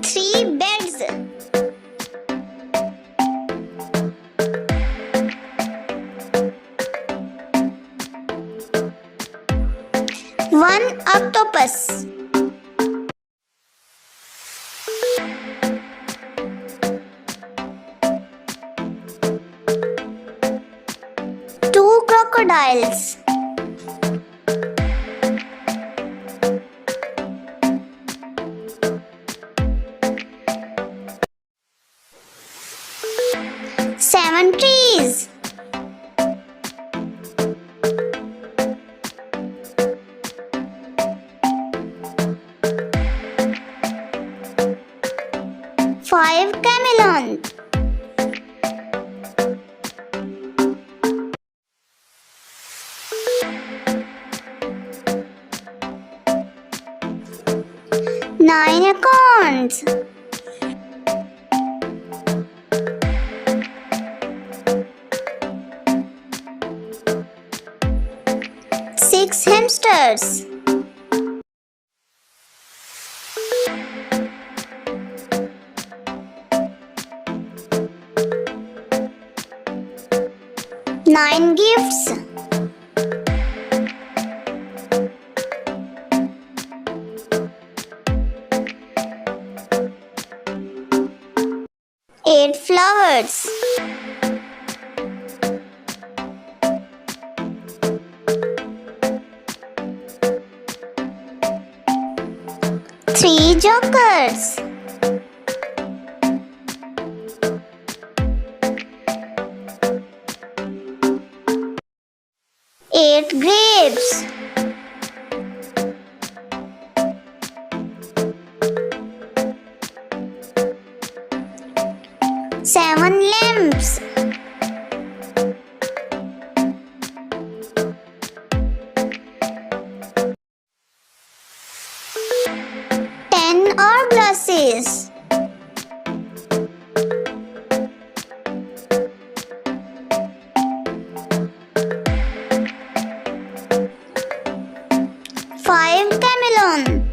Three beds. One octopus. Two crocodiles. Seven trees. Five chameleon. Nine acorns. Six hamsters. Nine gifts. Eight flowers. Three jokers. Eight grapes. Seven lamps. Ten hourglasses. Five chameleon.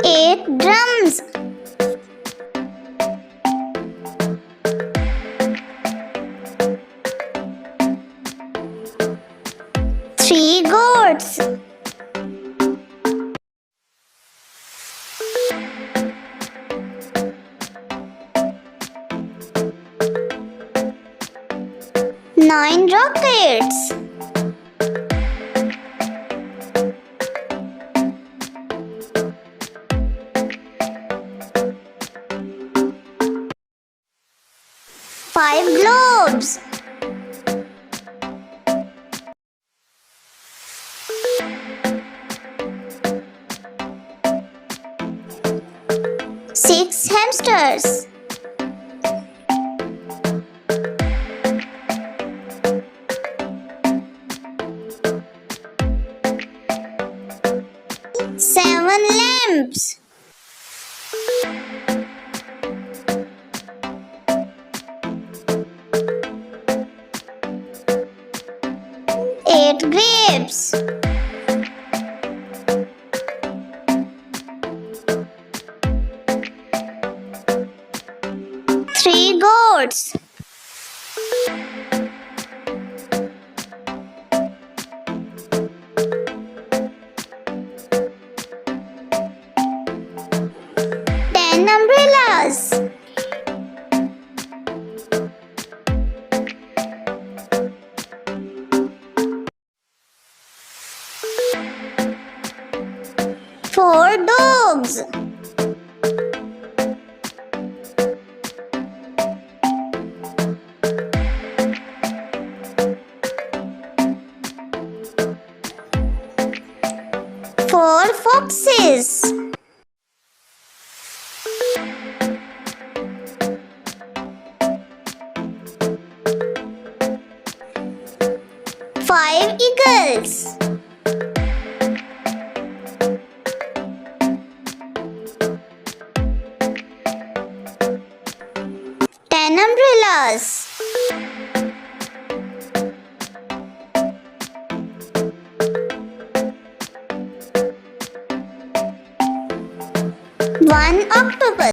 Eight drums. Three goats. Nine rockets. Five globes. Six hamsters. Seven lamps. Eight grapes. Three goats. Ten umbrellas. Four dogs. Four foxes. Five eagles. 10 umbrellas. 1 octopus.